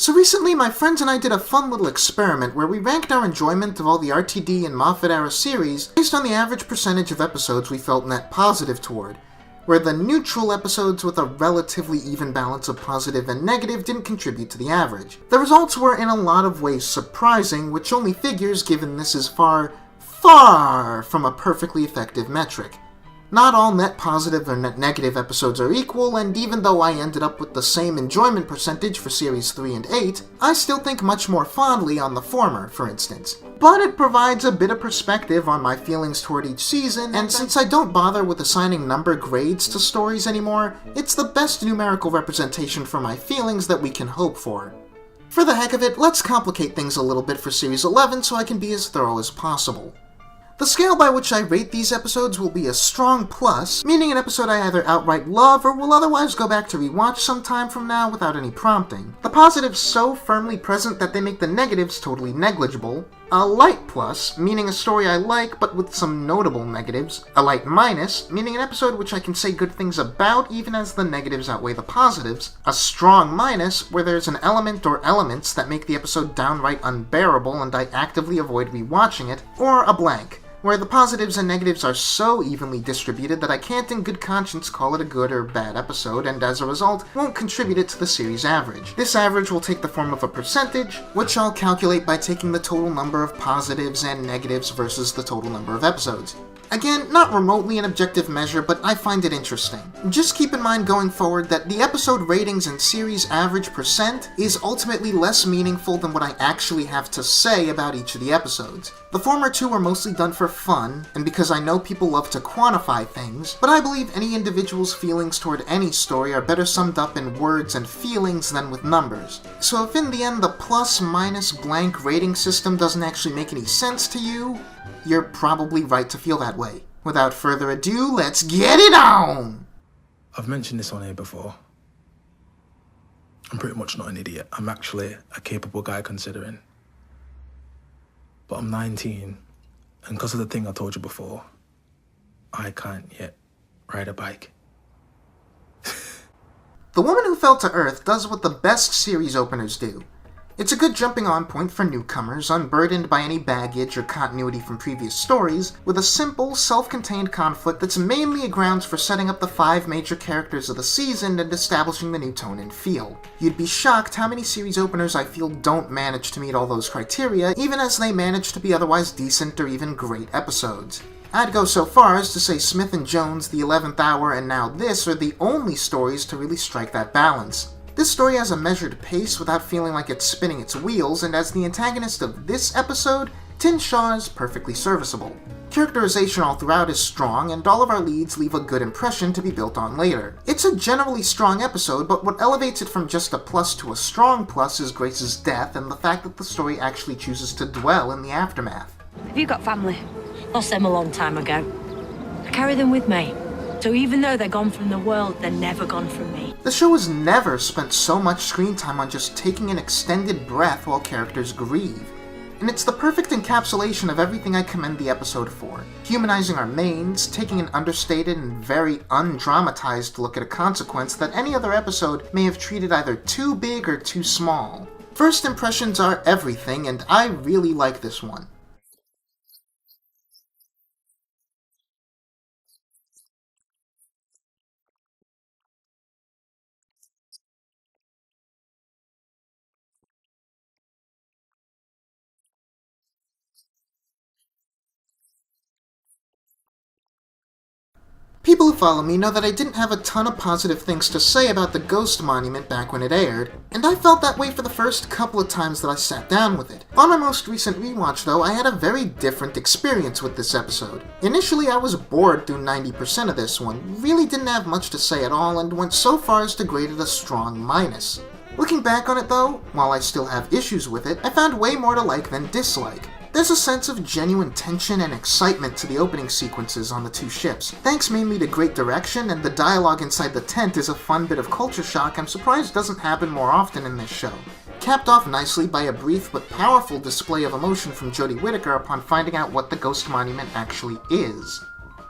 So recently, my friends and I did a fun little experiment where we ranked our enjoyment of all the RTD and Moffat-era series based on the average percentage of episodes we felt net positive toward, where the neutral episodes with a relatively even balance of positive and negative didn't contribute to the average. The results were in a lot of ways surprising, which only figures given this is far, far from a perfectly effective metric. Not all net positive or net negative episodes are equal, and even though I ended up with the same enjoyment percentage for Series 3 and 8, I still think much more fondly on the former, for instance. But it provides a bit of perspective on my feelings toward each season, and since I don't bother with assigning number grades to stories anymore, it's the best numerical representation for my feelings that we can hope for. For the heck of it, let's complicate things a little bit for Series 11 so I can be as thorough as possible. The scale by which I rate these episodes will be a strong plus, meaning an episode I either outright love or will otherwise go back to rewatch sometime from now without any prompting. The positives so firmly present that they make the negatives totally negligible. A light plus, meaning a story I like but with some notable negatives. A light minus, meaning an episode which I can say good things about even as the negatives outweigh the positives. A strong minus, where there's an element or elements that make the episode downright unbearable and I actively avoid rewatching it. Or a blank, where the positives and negatives are so evenly distributed that I can't in good conscience call it a good or bad episode, and as a result, won't contribute it to the series average. This average will take the form of a percentage, which I'll calculate by taking the total number of positives and negatives versus the total number of episodes. Again, not remotely an objective measure, but I find it interesting. Just keep in mind going forward that the episode ratings and series average percent is ultimately less meaningful than what I actually have to say about each of the episodes. The former two are mostly done for fun, and because I know people love to quantify things, but I believe any individual's feelings toward any story are better summed up in words and feelings than with numbers. So if in the end the plus minus blank rating system doesn't actually make any sense to you, you're probably right to feel that way. Without further ado, let's get it on! I've mentioned this on here before. I'm pretty much not an idiot. I'm actually a capable guy considering. But I'm 19, and because of the thing I told you before, I can't yet ride a bike. The Woman Who Fell to Earth does what the best series openers do. It's a good jumping-on point for newcomers, unburdened by any baggage or continuity from previous stories, with a simple, self-contained conflict that's mainly a grounds for setting up the 5 major characters of the season and establishing the new tone and feel. You'd be shocked how many series openers I feel don't manage to meet all those criteria, even as they manage to be otherwise decent or even great episodes. I'd go so far as to say Smith & Jones, The 11th Hour, and now this are the only stories to really strike that balance. This story has a measured pace without feeling like it's spinning its wheels, and as the antagonist of this episode, Tin Shaw is perfectly serviceable. Characterization all throughout is strong, and all of our leads leave a good impression to be built on later. It's a generally strong episode, but what elevates it from just a plus to a strong plus is Grace's death and the fact that the story actually chooses to dwell in the aftermath. Have you got family? Lost them a long time ago. I carry them with me. So even though they're gone from the world, they're never gone from me. The show has never spent so much screen time on just taking an extended breath while characters grieve. And it's the perfect encapsulation of everything I commend the episode for. Humanizing our mains, taking an understated and very undramatized look at a consequence that any other episode may have treated either too big or too small. First impressions are everything, and I really like this one. People who follow me know that I didn't have a ton of positive things to say about the Ghost Monument back when it aired, and I felt that way for the first couple of times that I sat down with it. On my most recent rewatch though, I had a very different experience with this episode. Initially I was bored through 90% of this one, really didn't have much to say at all, and went so far as to grade it a strong minus. Looking back on it though, while I still have issues with it, I found way more to like than dislike. There's a sense of genuine tension and excitement to the opening sequences on the two ships. Thanks mainly to great direction, and the dialogue inside the tent is a fun bit of culture shock I'm surprised doesn't happen more often in this show. Capped off nicely by a brief but powerful display of emotion from Jodie Whittaker upon finding out what the Ghost Monument actually is.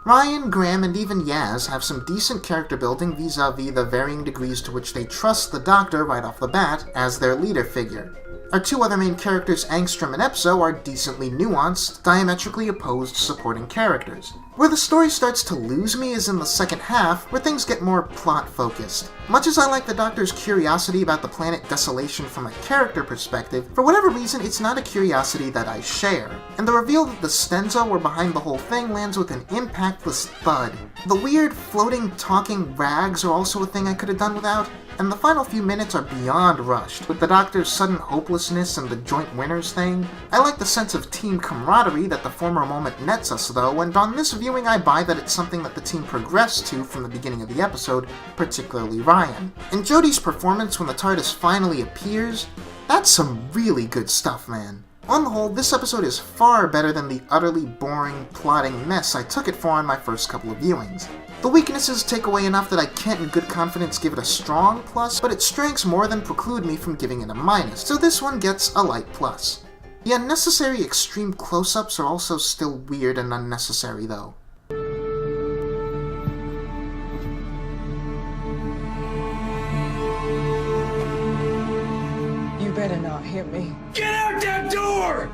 Ryan, Graham, and even Yaz have some decent character building vis-a-vis the varying degrees to which they trust the Doctor right off the bat as their leader figure. Our two other main characters, Angstrom and Epso, are decently nuanced, diametrically opposed supporting characters. Where the story starts to lose me is in the second half, where things get more plot-focused. Much as I like the Doctor's curiosity about the planet Desolation from a character perspective, for whatever reason it's not a curiosity that I share. And the reveal that the Stenzo were behind the whole thing lands with an impactless thud. The weird, floating, talking rags are also a thing I could have done without, and the final few minutes are beyond rushed, with the Doctor's sudden hopelessness and the joint winners thing. I like the sense of team camaraderie that the former moment nets us though, and on this viewing I buy that it's something that the team progressed to from the beginning of the episode, particularly Ryan. And Jodie's performance when the TARDIS finally appears, that's some really good stuff, man. On the whole, this episode is far better than the utterly boring, plotting mess I took it for on my first couple of viewings. The weaknesses take away enough that I can't in good confidence give it a strong plus, but its strengths more than preclude me from giving it a minus, so this one gets a light plus. The unnecessary extreme close-ups are also still weird and unnecessary though. You better not hit me. Get out that door!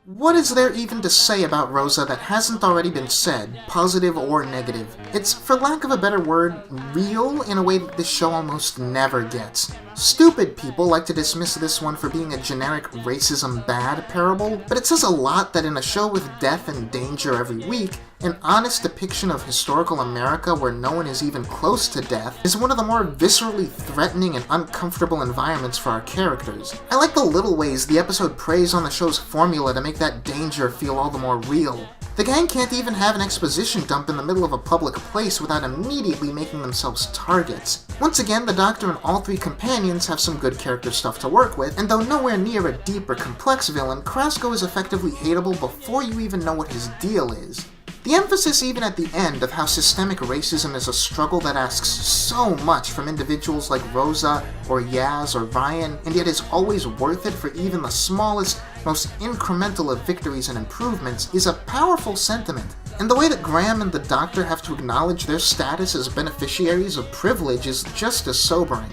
What is there even to say about Rosa that hasn't already been said, positive or negative? It's, for lack of a better word, real in a way that this show almost never gets. Stupid people like to dismiss this one for being a generic racism bad parable, but it says a lot that in a show with death and danger every week, an honest depiction of historical America where no one is even close to death is one of the more viscerally threatening and uncomfortable environments for our characters. I like the little ways the episode preys on the show's formula to make that danger feel all the more real. The gang can't even have an exposition dump in the middle of a public place without immediately making themselves targets. Once again, the Doctor and all three companions have some good character stuff to work with, and though nowhere near a deep or complex villain, Krasko is effectively hateable before you even know what his deal is. The emphasis even at the end of how systemic racism is a struggle that asks so much from individuals like Rosa or Yaz or Ryan, and yet is always worth it for even the smallest, most incremental of victories and improvements, is a powerful sentiment. And the way that Graham and the Doctor have to acknowledge their status as beneficiaries of privilege is just as sobering.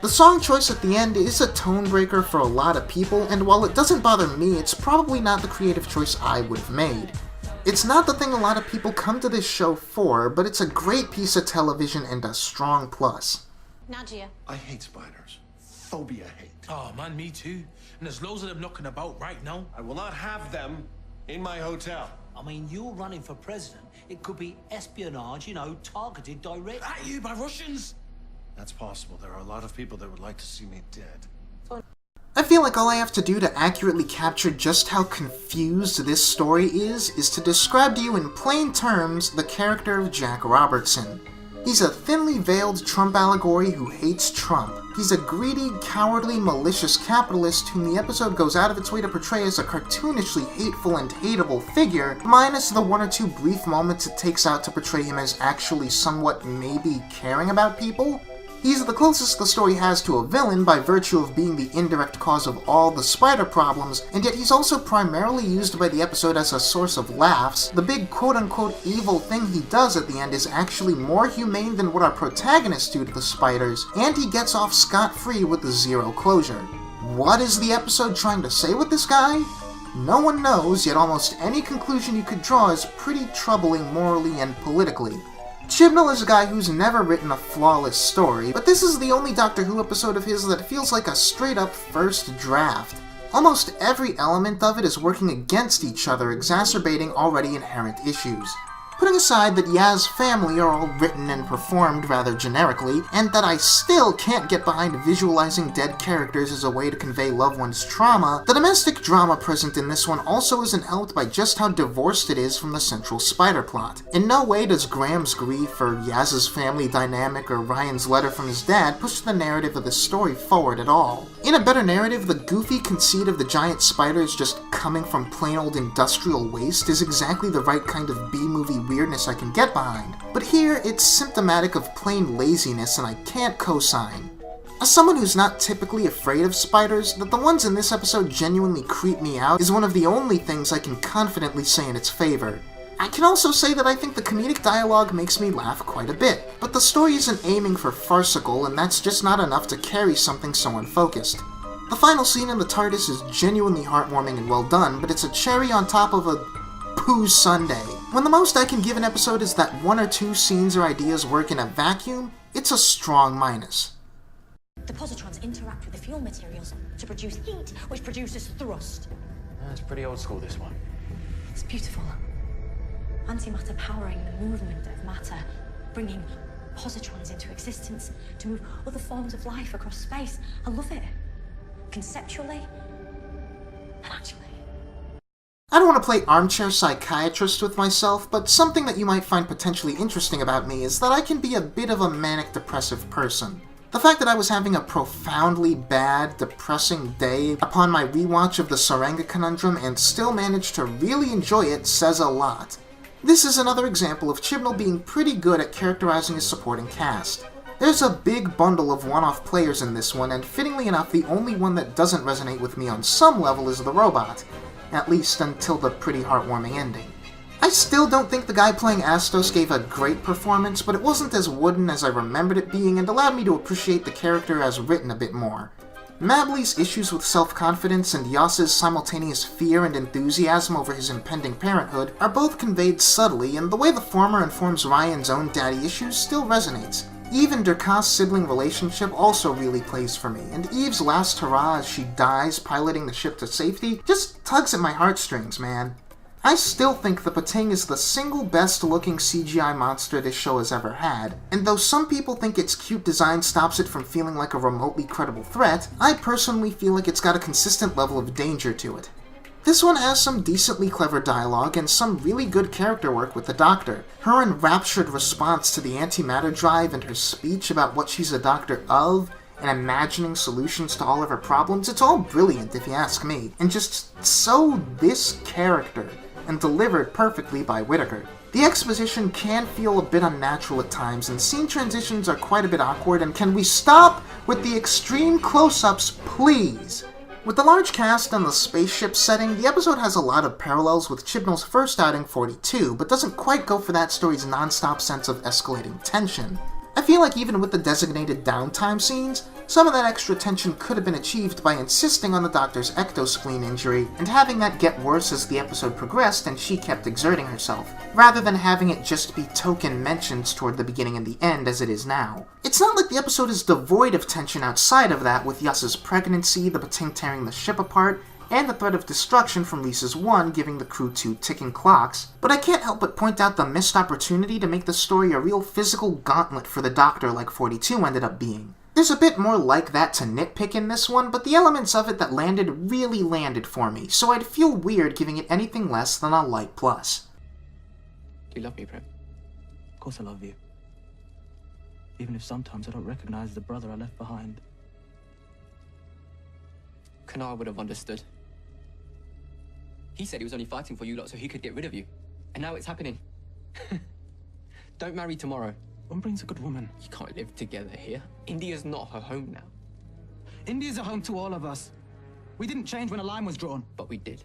The song choice at the end is a tone breaker for a lot of people, and while it doesn't bother me, it's probably not the creative choice I would have made. It's not the thing a lot of people come to this show for, but it's a great piece of television and a strong plus. Nadia. I hate spiders. Phobia hate. Oh man, me too. And there's loads of them knocking about right now. I will not have them in my hotel. I mean, you're running for president. It could be espionage, targeted directly. At you by Russians. That's possible. There are a lot of people that would like to see me dead. I feel like all I have to do to accurately capture just how confused this story is to describe to you in plain terms the character of Jack Robertson. He's a thinly veiled Trump allegory who hates Trump. He's a greedy, cowardly, malicious capitalist whom the episode goes out of its way to portray as a cartoonishly hateful and hateable figure, minus the one or two brief moments it takes out to portray him as actually somewhat maybe caring about people. He's the closest the story has to a villain by virtue of being the indirect cause of all the spider problems, and yet he's also primarily used by the episode as a source of laughs. The big quote-unquote evil thing he does at the end is actually more humane than what our protagonists do to the spiders, and he gets off scot-free with zero closure. What is the episode trying to say with this guy? No one knows, yet almost any conclusion you could draw is pretty troubling morally and politically. Chibnall is a guy who's never written a flawless story, but this is the only Doctor Who episode of his that feels like a straight-up first draft. Almost every element of it is working against each other, exacerbating already inherent issues. Putting aside that Yaz's family are all written and performed rather generically, and that I still can't get behind visualizing dead characters as a way to convey loved ones' trauma, the domestic drama present in this one also isn't helped by just how divorced it is from the central spider plot. In no way does Graham's grief or Yaz's family dynamic or Ryan's letter from his dad push the narrative of the story forward at all. In a better narrative, the goofy conceit of the giant spiders just coming from plain old industrial waste is exactly the right kind of B-movie weirdness I can get behind. But here, it's symptomatic of plain laziness and I can't co-sign. As someone who's not typically afraid of spiders, that the ones in this episode genuinely creep me out is one of the only things I can confidently say in its favor. I can also say that I think the comedic dialogue makes me laugh quite a bit, but the story isn't aiming for farcical, and that's just not enough to carry something so unfocused. The final scene in the TARDIS is genuinely heartwarming and well done, but it's a cherry on top of a poo sundae. When the most I can give an episode is that one or two scenes or ideas work in a vacuum, it's a strong minus. The positrons interact with the fuel materials to produce heat, which produces thrust. That's pretty old school, this one. It's beautiful. Antimatter powering the movement of matter, bringing positrons into existence to move other forms of life across space. I love it. Conceptually, and actually. I don't want to play armchair psychiatrist with myself, but something that you might find potentially interesting about me is that I can be a bit of a manic-depressive person. The fact that I was having a profoundly bad, depressing day upon my rewatch of the Saranga Conundrum and still managed to really enjoy it says a lot. This is another example of Chibnall being pretty good at characterizing his supporting cast. There's a big bundle of one-off players in this one, and fittingly enough, the only one that doesn't resonate with me on some level is the robot, at least until the pretty heartwarming ending. I still don't think the guy playing Astos gave a great performance, but it wasn't as wooden as I remembered it being and allowed me to appreciate the character as written a bit more. Mabley's issues with self-confidence and Yoss's simultaneous fear and enthusiasm over his impending parenthood are both conveyed subtly, and the way the former informs Ryan's own daddy issues still resonates. Eve and Durkast's sibling relationship also really plays for me, and Eve's last hurrah as she dies piloting the ship to safety just tugs at my heartstrings, man. I still think the Pating is the single best looking CGI monster this show has ever had, and though some people think its cute design stops it from feeling like a remotely credible threat, I personally feel like it's got a consistent level of danger to it. This one has some decently clever dialogue and some really good character work with the Doctor. Her enraptured response to the antimatter drive and her speech about what she's a doctor of, and imagining solutions to all of her problems, it's all brilliant if you ask me, and just so this character, and delivered perfectly by Whittaker. The exposition can feel a bit unnatural at times, and scene transitions are quite a bit awkward, and can we stop with the extreme close-ups, please? With the large cast and the spaceship setting, the episode has a lot of parallels with Chibnall's first outing 42, but doesn't quite go for that story's non-stop sense of escalating tension. I feel like even with the designated downtime scenes, some of that extra tension could have been achieved by insisting on the Doctor's ectospleen injury and having that get worse as the episode progressed and she kept exerting herself, rather than having it just be token mentions toward the beginning and the end as it is now. It's not like the episode is devoid of tension outside of that, with Yoss's pregnancy, the Pating tearing the ship apart, and the threat of destruction from Lisa's One giving the crew 2 ticking clocks, but I can't help but point out the missed opportunity to make the story a real physical gauntlet for the Doctor like 42 ended up being. There's a bit more like that to nitpick in this one, but the elements of it that landed really landed for me, so I'd feel weird giving it anything less than a light plus. Do you love me, Prim? Of course I love you. Even if sometimes I don't recognize the brother I left behind. Kanar would have understood. He said he was only fighting for you lot so he could get rid of you. And now it's happening. Don't marry tomorrow. One brings a good woman. You can't live together here. India's not her home now. India's a home to all of us. We didn't change when a line was drawn. But we did.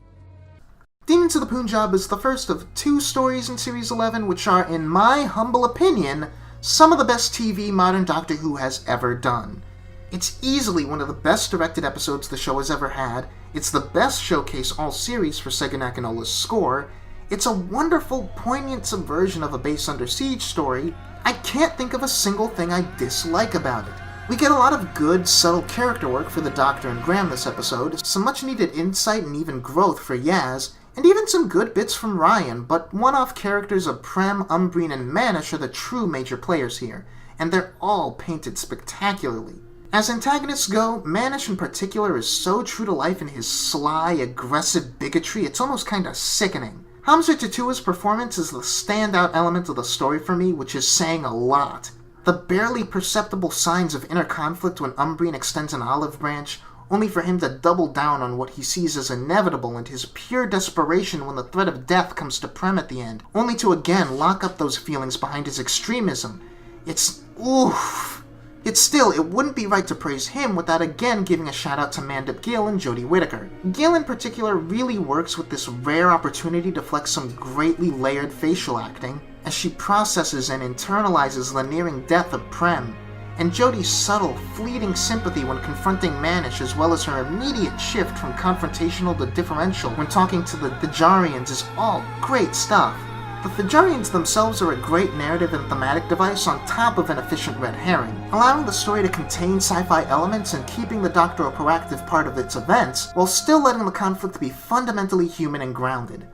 Demons of the Punjab is the first of 2 stories in Series 11, which are, in my humble opinion, some of the best TV modern Doctor Who has ever done. It's easily one of the best directed episodes the show has ever had, it's the best showcase all series for Sega Nakanola's score, it's a wonderful, poignant subversion of a base under siege story. I can't think of a single thing I dislike about it. We get a lot of good, subtle character work for the Doctor and Graham this episode, some much-needed insight and even growth for Yaz, and even some good bits from Ryan, but one-off characters of Prem, Umbreen, and Manish are the true major players here, and they're all painted spectacularly. As antagonists go, Manish in particular is so true to life in his sly, aggressive bigotry, it's almost kinda sickening. Hamza Tatua's performance is the standout element of the story for me, which is saying a lot. The barely perceptible signs of inner conflict when Umbreen extends an olive branch, only for him to double down on what he sees as inevitable, and his pure desperation when the threat of death comes to Prem at the end, only to again lock up those feelings behind his extremism. It's oof. Yet still, it wouldn't be right to praise him without again giving a shout out to Mandip Gill and Jodie Whittaker. Gill in particular really works with this rare opportunity to flex some greatly layered facial acting as she processes and internalizes the nearing death of Prem, and Jodie's subtle, fleeting sympathy when confronting Manish, as well as her immediate shift from confrontational to differential when talking to the Thajarians, is all great stuff. The Thajarians themselves are a great narrative and thematic device on top of an efficient red herring, allowing the story to contain sci-fi elements and keeping the Doctor a proactive part of its events, while still letting the conflict be fundamentally human and grounded.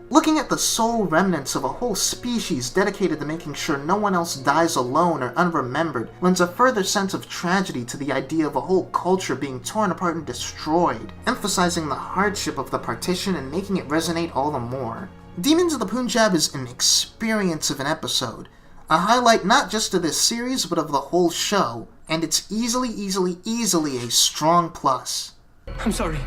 Looking at the sole remnants of a whole species dedicated to making sure no one else dies alone or unremembered lends a further sense of tragedy to the idea of a whole culture being torn apart and destroyed, emphasizing the hardship of the partition and making it resonate all the more. Demons of the Punjab is an experience of an episode, a highlight not just of this series but of the whole show, and it's easily a strong plus. I'm sorry.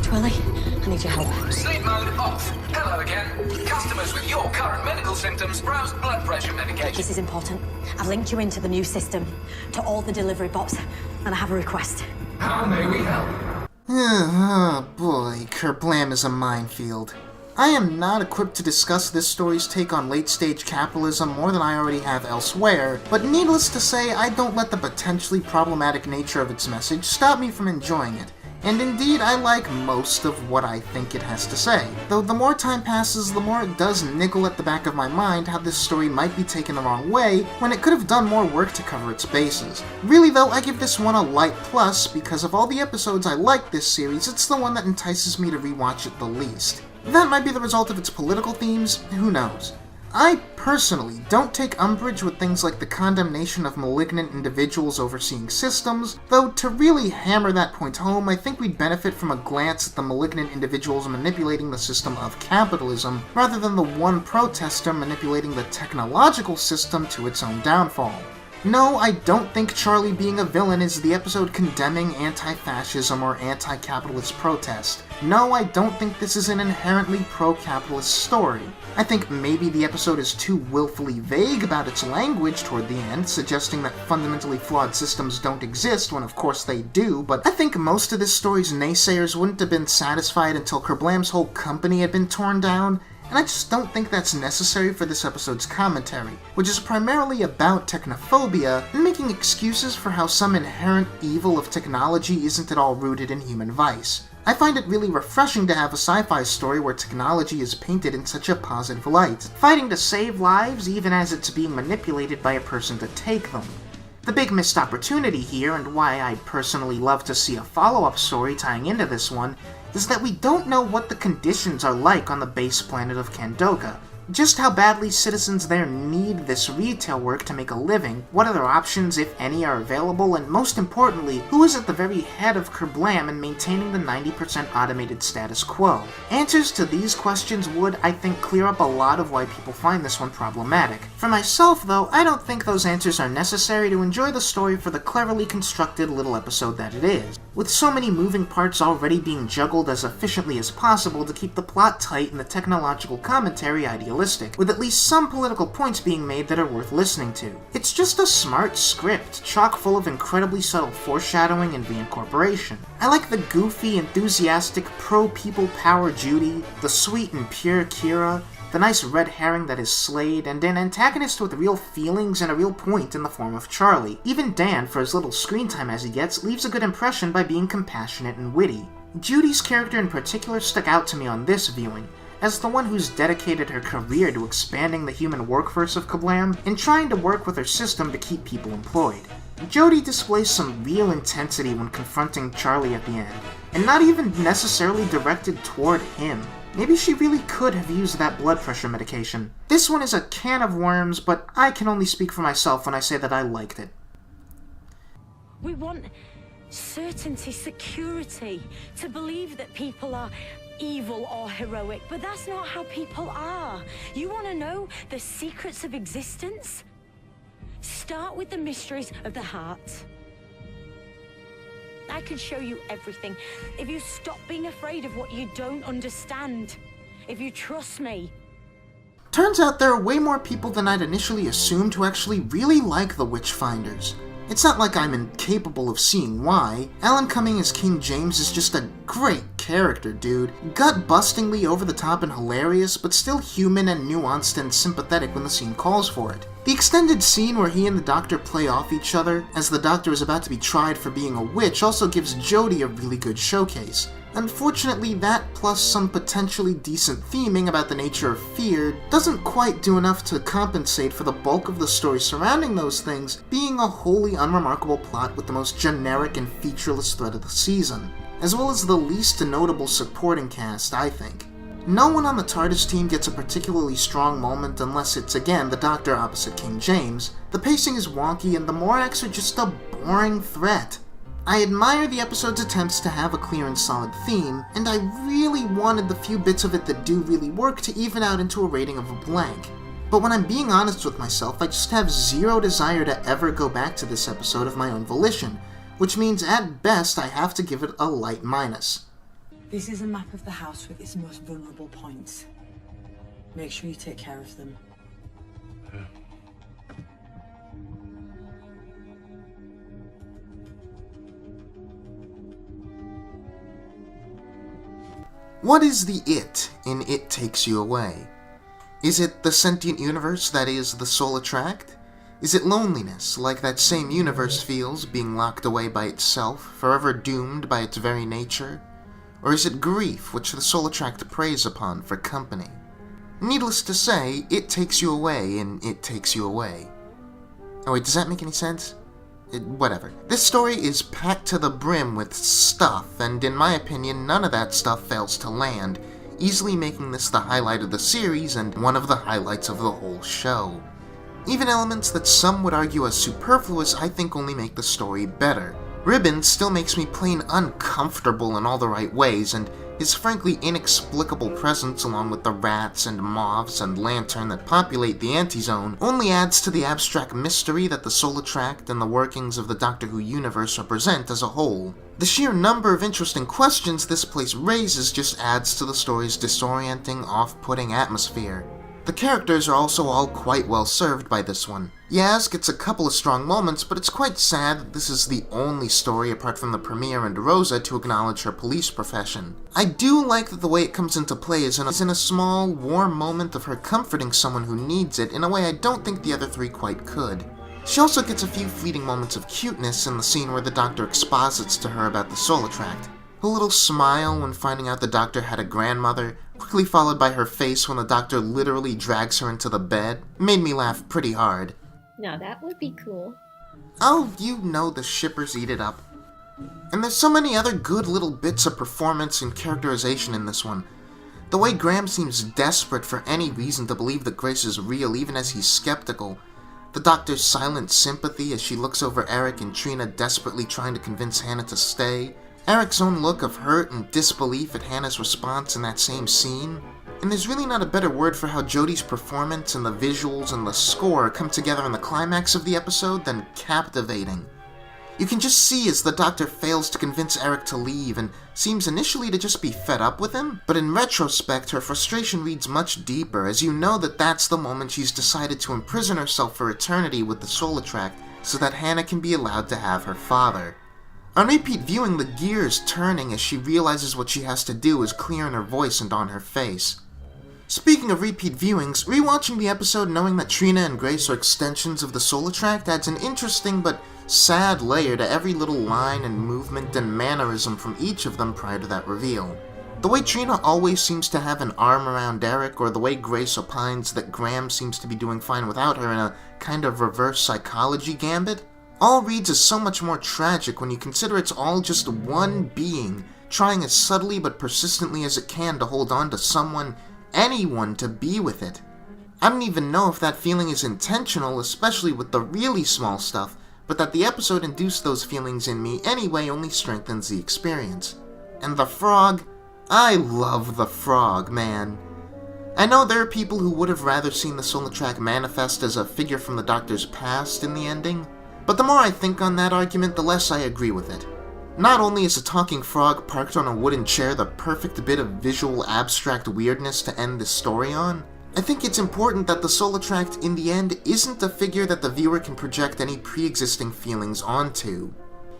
Twilly, I need your help. Sleep mode off. Hello again. Customers with your current medical symptoms browse blood pressure medication. This is important. I've linked you into the new system, to all the delivery bots, and I have a request. How may we help? Oh boy, Kerblam is a minefield. I am not equipped to discuss this story's take on late-stage capitalism more than I already have elsewhere, but needless to say, I don't let the potentially problematic nature of its message stop me from enjoying it. And indeed, I like most of what I think it has to say, though the more time passes, the more it does niggle at the back of my mind how this story might be taken the wrong way when it could have done more work to cover its bases. Really though, I give this one a light plus because of all the episodes I like this series, it's the one that entices me to rewatch it the least. That might be the result of its political themes, who knows. I personally don't take umbrage with things like the condemnation of malignant individuals overseeing systems, though to really hammer that point home, I think we'd benefit from a glance at the malignant individuals manipulating the system of capitalism, rather than the one protester manipulating the technological system to its own downfall. No, I don't think Charlie being a villain is the episode condemning anti-fascism or anti-capitalist protest. No, I don't think this is an inherently pro-capitalist story. I think maybe the episode is too willfully vague about its language toward the end, suggesting that fundamentally flawed systems don't exist when of course they do, but I think most of this story's naysayers wouldn't have been satisfied until Kerblam's whole company had been torn down, and I just don't think that's necessary for this episode's commentary, which is primarily about technophobia and making excuses for how some inherent evil of technology isn't at all rooted in human vice. I find it really refreshing to have a sci-fi story where technology is painted in such a positive light, fighting to save lives even as it's being manipulated by a person to take them. The big missed opportunity here, and why I'd personally love to see a follow-up story tying into this one, is that we don't know what the conditions are like on the base planet of Kandoka. Just how badly citizens there need this retail work to make a living, what other options, if any, are available, and most importantly, who is at the very head of Kerblam in maintaining the 90% automated status quo. Answers to these questions would, I think, clear up a lot of why people find this one problematic. For myself, though, I don't think those answers are necessary to enjoy the story for the cleverly constructed little episode that it is, with so many moving parts already being juggled as efficiently as possible to keep the plot tight and the technological commentary idealistic, with at least some political points being made that are worth listening to. It's just a smart script, chock full of incredibly subtle foreshadowing and reincorporation. I like the goofy, enthusiastic, pro-people power Judy, the sweet and pure Kira, the nice red herring that is Slade, and an antagonist with real feelings and a real point in the form of Charlie. Even Dan, for as little screen time as he gets, leaves a good impression by being compassionate and witty. Judy's character in particular stuck out to me on this viewing, as the one who's dedicated her career to expanding the human workforce of Kerblam and trying to work with her system to keep people employed. Jodie displays some real intensity when confronting Charlie at the end, and not even necessarily directed toward him. Maybe she really could have used that blood pressure medication. This one is a can of worms, but I can only speak for myself when I say that I liked it. We want certainty, security, to believe that people are evil or heroic, but that's not how people are. You want to know the secrets of existence? Start with the mysteries of the heart. I can show you everything if you stop being afraid of what you don't understand. If you trust me. Turns out there are way more people than I'd initially assumed who actually really like the Witchfinders. It's not like I'm incapable of seeing why. Alan Cumming as King James is just a great character, dude. Gut-bustingly over the top and hilarious, but still human and nuanced and sympathetic when the scene calls for it. The extended scene where he and the Doctor play off each other, as the Doctor is about to be tried for being a witch, also gives Jodie a really good showcase. Unfortunately, that plus some potentially decent theming about the nature of fear doesn't quite do enough to compensate for the bulk of the story surrounding those things being a wholly unremarkable plot with the most generic and featureless thread of the season, as well as the least notable supporting cast, I think. No one on the TARDIS team gets a particularly strong moment unless it's, again, the Doctor opposite King James. The pacing is wonky and the Morax are just a boring threat. I admire the episode's attempts to have a clear and solid theme, and I really wanted the few bits of it that do really work to even out into a rating of a blank. But when I'm being honest with myself, I just have zero desire to ever go back to this episode of my own volition, which means at best I have to give it a light minus. This is a map of the house with its most vulnerable points. Make sure you take care of them. What is the it in It Takes You Away? Is it the sentient universe that is the soul attract? Is it loneliness, like that same universe feels, being locked away by itself, forever doomed by its very nature? Or is it grief, which the soul attract preys upon for company? Needless to say, It Takes You Away in It Takes You Away. Oh wait, does that make any sense? Whatever. This story is packed to the brim with stuff, and in my opinion, none of that stuff fails to land, easily making this the highlight of the series and one of the highlights of the whole show. Even elements that some would argue as superfluous I think only make the story better. Ribbon still makes me plain uncomfortable in all the right ways, and his frankly inexplicable presence along with the rats and moths and lantern that populate the Anti-Zone only adds to the abstract mystery that the Soul Attract and the workings of the Doctor Who universe represent as a whole. The sheer number of interesting questions this place raises just adds to the story's disorienting, off-putting atmosphere. The characters are also all quite well served by this one. Yaz gets a couple of strong moments, but it's quite sad that this is the only story apart from the premiere and Rosa to acknowledge her police profession. I do like that the way it comes into play is in a small, warm moment of her comforting someone who needs it in a way I don't think the other three quite could. She also gets a few fleeting moments of cuteness in the scene where the Doctor exposits to her about the Soul Attract. Her little smile when finding out the Doctor had a grandmother, quickly followed by her face when the Doctor literally drags her into the bed, made me laugh pretty hard. Now that would be cool. Oh, you know the shippers eat it up. And there's so many other good little bits of performance and characterization in this one. The way Graham seems desperate for any reason to believe that Grace is real even as he's skeptical. The Doctor's silent sympathy as she looks over Eric and Trina desperately trying to convince Hannah to stay. Eric's own look of hurt and disbelief at Hannah's response in that same scene. And there's really not a better word for how Jodie's performance and the visuals and the score come together in the climax of the episode than captivating. You can just see as the Doctor fails to convince Eric to leave and seems initially to just be fed up with him, but in retrospect her frustration reads much deeper as you know that that's the moment she's decided to imprison herself for eternity with the Soul Attract so that Hannah can be allowed to have her father. On repeat viewing, the gears turning as she realizes what she has to do is clear in her voice and on her face. Speaking of repeat viewings, rewatching the episode knowing that Trina and Grace are extensions of the Soul Attract adds an interesting but sad layer to every little line and movement and mannerism from each of them prior to that reveal. The way Trina always seems to have an arm around Eric, or the way Grace opines that Graham seems to be doing fine without her in a kind of reverse psychology gambit, all reads as so much more tragic when you consider it's all just one being, trying as subtly but persistently as it can to hold on to someone, anyone, to be with it. I don't even know if that feeling is intentional, especially with the really small stuff, but that the episode induced those feelings in me anyway only strengthens the experience. And the frog? I love the frog, man. I know there are people who would have rather seen the Soul Attract manifest as a figure from the Doctor's past in the ending, but the more I think on that argument, the less I agree with it. Not only is a talking frog parked on a wooden chair the perfect bit of visual abstract weirdness to end this story on, I think it's important that the soul attract in the end isn't a figure that the viewer can project any pre-existing feelings onto.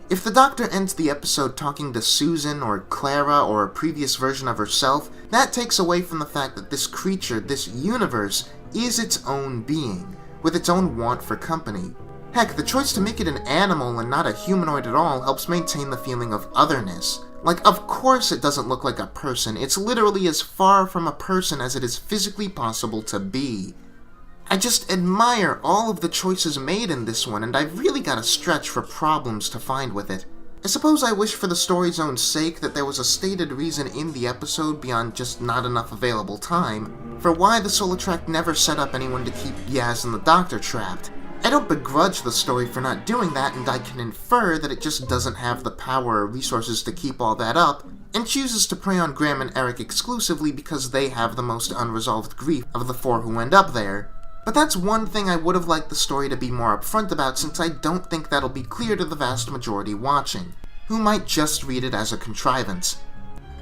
If the Doctor ends the episode talking to Susan or Clara or a previous version of herself, that takes away from the fact that this creature, this universe, is its own being, with its own want for company. Heck, the choice to make it an animal and not a humanoid at all helps maintain the feeling of otherness. Like, of course it doesn't look like a person, it's literally as far from a person as it is physically possible to be. I just admire all of the choices made in this one, and I've really got to stretch for problems to find with it. I suppose I wish for the story's own sake that there was a stated reason in the episode beyond just not enough available time for why the Soul Attract never set up anyone to keep Yaz and the Doctor trapped. I don't begrudge the story for not doing that, and I can infer that it just doesn't have the power or resources to keep all that up, and chooses to prey on Graham and Eric exclusively because they have the most unresolved grief of the four who end up there. But that's one thing I would have liked the story to be more upfront about, since I don't think that'll be clear to the vast majority watching, who might just read it as a contrivance.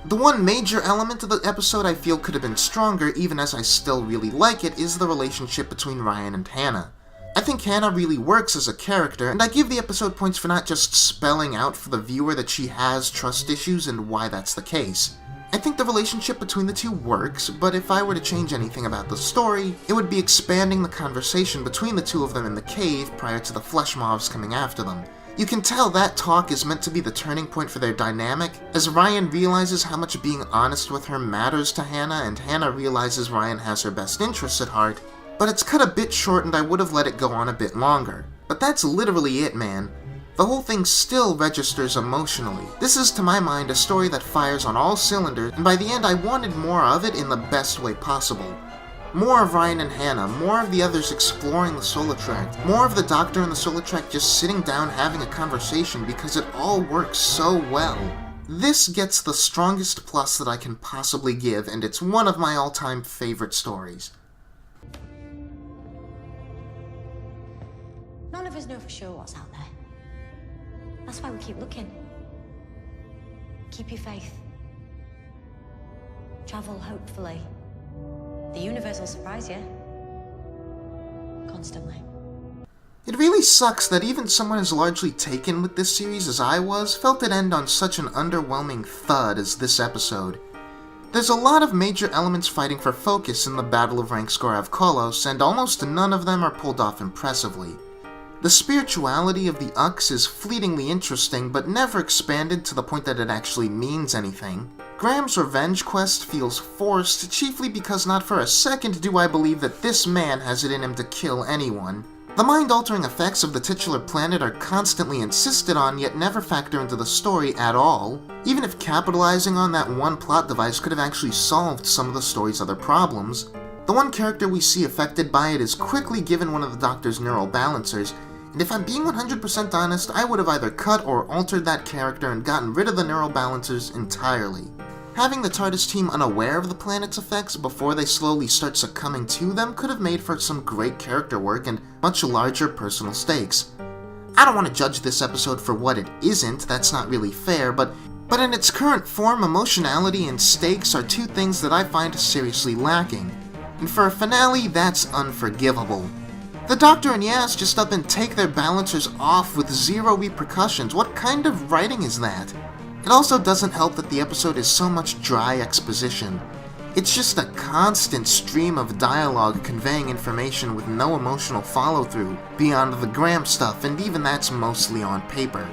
The one major element of the episode I feel could have been stronger, even as I still really like it, is the relationship between Ryan and Hannah. I think Hannah really works as a character, and I give the episode points for not just spelling out for the viewer that she has trust issues and why that's the case. I think the relationship between the two works, but if I were to change anything about the story, it would be expanding the conversation between the two of them in the cave prior to the flesh mobs coming after them. You can tell that talk is meant to be the turning point for their dynamic, as Ryan realizes how much being honest with her matters to Hannah, and Hannah realizes Ryan has her best interests at heart, but it's cut a bit short and I would have let it go on a bit longer. But that's literally it, man. The whole thing still registers emotionally. This is, to my mind, a story that fires on all cylinders, and by the end I wanted more of it in the best way possible. More of Ryan and Hannah, more of the others exploring the Soul Attract, more of the Doctor and the Soul Attract just sitting down having a conversation because it all works so well. This gets the strongest plus that I can possibly give, and it's one of my all-time favorite stories. None of us know for sure what's out there. That's why we keep looking. Keep your faith. Travel hopefully. The universe will surprise you. Constantly. It really sucks that even someone as largely taken with this series as I was felt it end on such an underwhelming thud as this episode. There's a lot of major elements fighting for focus in the Battle of Ranskorav-Kolos, and almost none of them are pulled off impressively. The spirituality of the Ux is fleetingly interesting, but never expanded to the point that it actually means anything. Graham's revenge quest feels forced, chiefly because not for a second do I believe that this man has it in him to kill anyone. The mind-altering effects of the titular planet are constantly insisted on, yet never factor into the story at all, even if capitalizing on that one plot device could have actually solved some of the story's other problems. The one character we see affected by it is quickly given one of the Doctor's neural balancers, and if I'm being 100% honest, I would have either cut or altered that character and gotten rid of the neural balancers entirely. Having the TARDIS team unaware of the planet's effects before they slowly start succumbing to them could have made for some great character work and much larger personal stakes. I don't want to judge this episode for what it isn't, that's not really fair, but in its current form, emotionality and stakes are two things that I find seriously lacking. And for a finale, that's unforgivable. The Doctor and Yaz just up and take their balancers off with zero repercussions. What kind of writing is that? It also doesn't help that the episode is so much dry exposition. It's just a constant stream of dialogue conveying information with no emotional follow-through beyond the Graham stuff, and even that's mostly on paper.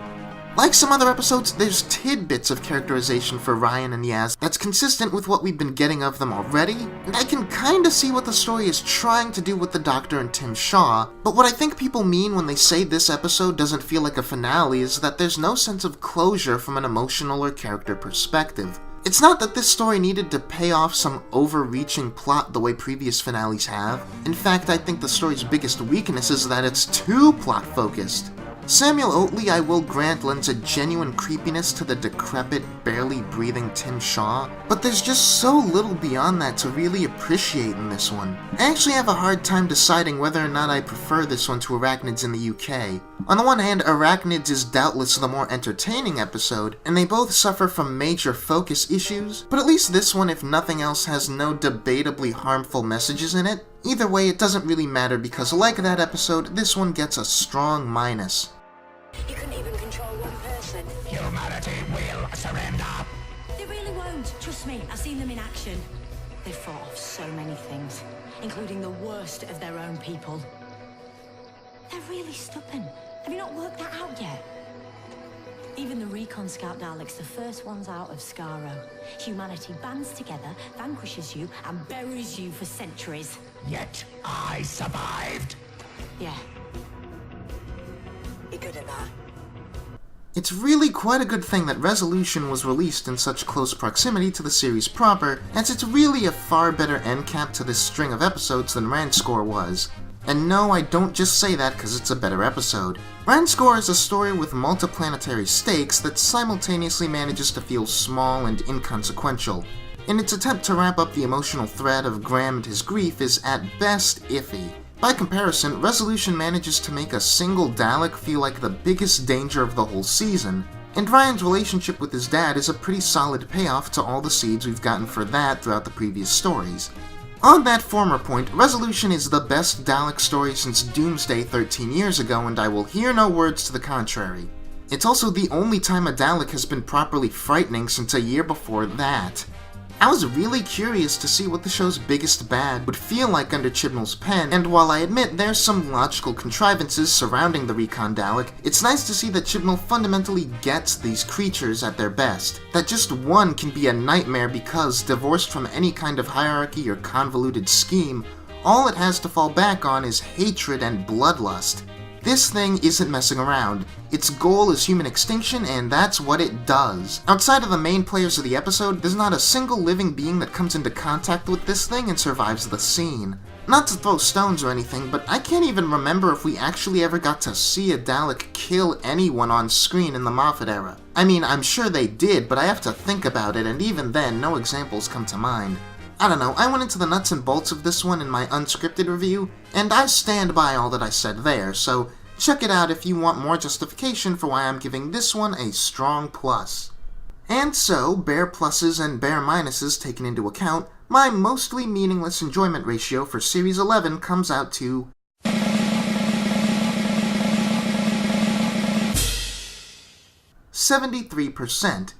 Like some other episodes, there's tidbits of characterization for Ryan and Yaz that's consistent with what we've been getting of them already, and I can kinda see what the story is trying to do with the Doctor and Tim Shaw, but what I think people mean when they say this episode doesn't feel like a finale is that there's no sense of closure from an emotional or character perspective. It's not that this story needed to pay off some overreaching plot the way previous finales have. In fact, I think the story's biggest weakness is that it's too plot-focused. Samuel Oatley, I will grant, lends a genuine creepiness to the decrepit, barely breathing Tim Shaw, but there's just so little beyond that to really appreciate in this one. I actually have a hard time deciding whether or not I prefer this one to Arachnids in the UK. On the one hand, Arachnids is doubtless the more entertaining episode, and they both suffer from major focus issues, but at least this one, if nothing else, has no debatably harmful messages in it. Either way, it doesn't really matter because, like that episode, this one gets a strong minus. You couldn't even control one person. Humanity will surrender. They really won't. Trust me, I've seen them in action. They've fought off so many things, including the worst of their own people. They're really stubborn. Have you not worked that out yet? Even the recon scout Daleks, the first ones out of Skaro. Humanity bands together, vanquishes you, and buries you for centuries. Yet I survived. Yeah. Be good at that. It's really quite a good thing that Resolution was released in such close proximity to the series proper, as it's really a far better end cap to this string of episodes than Randscore was. And no, I don't just say that because it's a better episode. Randscore is a story with multiplanetary stakes that simultaneously manages to feel small and inconsequential. And its attempt to wrap up the emotional thread of Graham and his grief is at best iffy. By comparison, Resolution manages to make a single Dalek feel like the biggest danger of the whole season, and Ryan's relationship with his dad is a pretty solid payoff to all the seeds we've gotten for that throughout the previous stories. On that former point, Resolution is the best Dalek story since Doomsday 13 years ago, and I will hear no words to the contrary. It's also the only time a Dalek has been properly frightening since a year before that. I was really curious to see what the show's biggest bad would feel like under Chibnall's pen, and while I admit there's some logical contrivances surrounding the Recon Dalek, it's nice to see that Chibnall fundamentally gets these creatures at their best. That just one can be a nightmare because, divorced from any kind of hierarchy or convoluted scheme, all it has to fall back on is hatred and bloodlust. This thing isn't messing around. Its goal is human extinction, and that's what it does. Outside of the main players of the episode, there's not a single living being that comes into contact with this thing and survives the scene. Not to throw stones or anything, but I can't even remember if we actually ever got to see a Dalek kill anyone on screen in the Moffat era. I mean, I'm sure they did, but I have to think about it, and even then, no examples come to mind. I don't know, I went into the nuts and bolts of this one in my unscripted review, and I stand by all that I said there, so check it out if you want more justification for why I'm giving this one a strong plus. And so, bare pluses and bare minuses taken into account, my mostly meaningless enjoyment ratio for Series 11 comes out to 73%,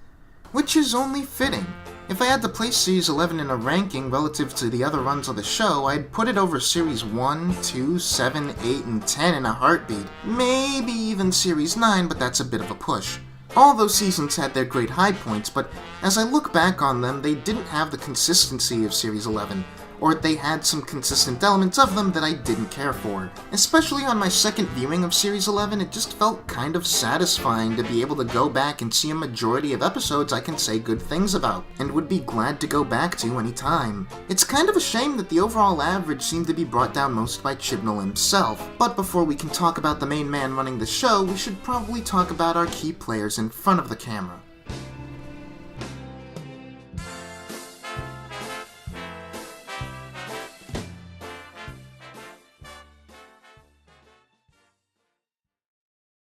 which is only fitting. If I had to place Series 11 in a ranking relative to the other runs of the show, I'd put it over Series 1, 2, 7, 8, and 10 in a heartbeat. Maybe even Series 9, but that's a bit of a push. All those seasons had their great high points, but as I look back on them, they didn't have the consistency of Series 11, or they had some consistent elements of them that I didn't care for. Especially on my second viewing of Series 11, it just felt kind of satisfying to be able to go back and see a majority of episodes I can say good things about, and would be glad to go back to any time. It's kind of a shame that the overall average seemed to be brought down most by Chibnall himself, but before we can talk about the main man running the show, we should probably talk about our key players in front of the camera.